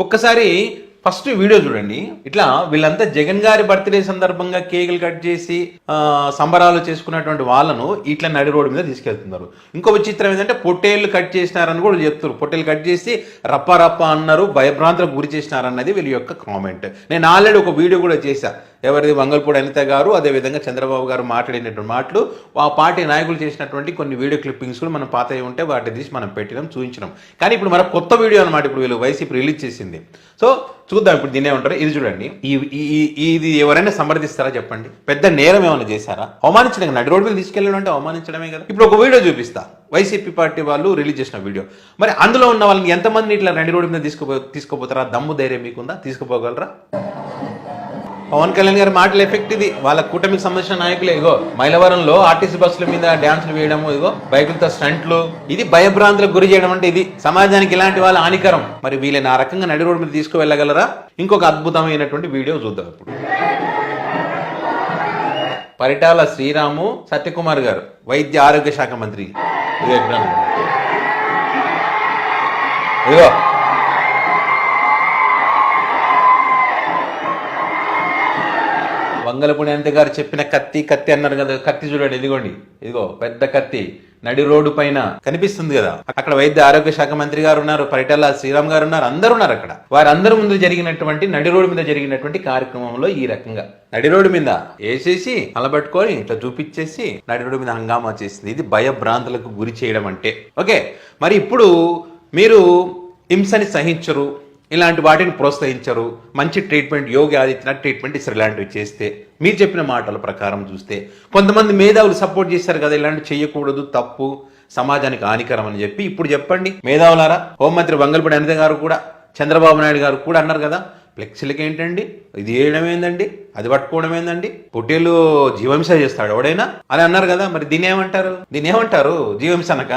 ఒక్కసారి first video చూడండి. ఇట్లా వీళ్ళంతా జగన్ గారి బర్త్డే సందర్భంగా కేకులు కట్ చేసి సంబరాలు చేసుకున్నటువంటి వాళ్ళను ఇట్లా నడి రోడ్డు మీద తీసుకెళ్తున్నారు. ఇంకో విచిత్రం ఏంటంటే పొట్టేళ్లు కట్ చేసినారని కూడా చెప్తారు. పొట్టేలు కట్ చేసి రప్ప రప్ప అన్నారు, భయభ్రాంతులకు గురి చేసినారన్నది వీళ్ళ యొక్క కామెంట్. నేను ఆల్రెడీ ఒక వీడియో కూడా చేశా. ఎవరిది వంగల్పూడి అనిత గారు, అదేవిధంగా చంద్రబాబు గారు మాట్లాడినటువంటి మాటలు, ఆ పార్టీ నాయకులు చేసినటువంటి కొన్ని వీడియో క్లిప్పింగ్స్ కూడా మనం పాతవి ఉంటే వాటి తీసి మనం పెట్టినాం, చూపించినాం. కానీ ఇప్పుడు మన కొత్త వీడియో అనమాట ఇప్పుడు వీళ్ళు వైసీపీ రిలీజ్ చేసింది. సో చూద్దాం ఇప్పుడు దీన్ని ఏమంటారు. ఇది చూడండి. ఇది ఎవరైనా సమర్థిస్తారా చెప్పండి? పెద్ద నేరం ఏమైనా చేశారా? అవమానించడం, నడి రోడ్డు మీద తీసుకెళ్ళడం అంటే అవమానించడమే కదా. ఇప్పుడు ఒక వీడియో చూపిస్తా, వైసీపీ పార్టీ వాళ్ళు రిలీజ్ చేసిన వీడియో. మరి అందులో ఉన్న వాళ్ళని ఎంతమంది ఇట్లా నడి రోడ్డు మీద తీసుకుపోతారా? దమ్ము ధైర్యం మీకుందా? తీసుకుపోగలరా? పవన్ కళ్యాణ్ గారి మాటల ఎఫెక్ట్ ఇది. వాళ్ళ కూటమికి సంబంధించిన నాయకులే. ఇగో మైలవరంలో ఆర్టీసీ బస్సుల మీద డ్యాన్సులు వేయడము, ఇగో బైకులతో స్టంట్లు, ఇది భయభ్రాంతులకు గురి చేయడం అంటే ఇది సమాజానికి ఇలాంటి వాళ్ళ హానికరం. మరి వీళ్ళని ఆ రకంగా నడి రోడ్డు మీద తీసుకువెళ్ళగలరా? ఇంకొక అద్భుతమైనటువంటి వీడియో చూద్దాం ఇప్పుడు. పరిటాల శ్రీరాము సత్యకుమార్ గారు, వైద్య ఆరోగ్య శాఖ మంత్రి. ఇదిగో వంగలపూడి అనిత గారు చెప్పిన కత్తి కత్తి అన్నారు కదా, కత్తి చూడండి. ఇదిగోండి, ఇదిగో పెద్ద కత్తి నడి రోడ్డు పైన కనిపిస్తుంది కదా. అక్కడ వైద్య ఆరోగ్య శాఖ మంత్రి గారు ఉన్నారు, పరిటాల శ్రీరామ్ గారు ఉన్నారు, అందరు ఉన్నారు అక్కడ. వారందరి ముందు జరిగినటువంటి నడి రోడ్డు మీద జరిగినటువంటి కార్యక్రమంలో ఈ రకంగా నడి రోడ్డు మీద వేసేసి అలబట్టుకొని ఇట్లా చూపించేసి నడి రోడ్డు మీద హంగామా చేసింది. ఇది భయభ్రాంతులకు గురి చేయడం అంటే. ఓకే, మరి ఇప్పుడు మీరు హింసని సహించరు, ఇలాంటి వాటిని ప్రోత్సహించరు, మంచి ట్రీట్మెంట్, యోగి ఆదిత్యనాథ్ ట్రీట్మెంట్ ఇస్తారు ఇలాంటివి చేస్తే. మీరు చెప్పిన మాటల ప్రకారం చూస్తే కొంతమంది మేధావులు సపోర్ట్ చేశారు కదా, ఇలాంటివి చేయకూడదు, తప్పు, సమాజానికి హానికరం అని చెప్పి. ఇప్పుడు చెప్పండి మేధావులారా, హోంమంత్రి వంగల్పూడి అనిత గారు కూడా, చంద్రబాబు నాయుడు గారు కూడా అన్నారు కదా, ఫ్లెక్సీలకి ఏంటండి, ఇది చేయడం ఏందండి, అది పట్టుకోవడం ఏందండి, పొట్టేళ్ళు జీవహింస చేస్తాడు ఎవడైనా అని అన్నారు కదా. మరి దీన్ని ఏమంటారు? జీవహింస అనక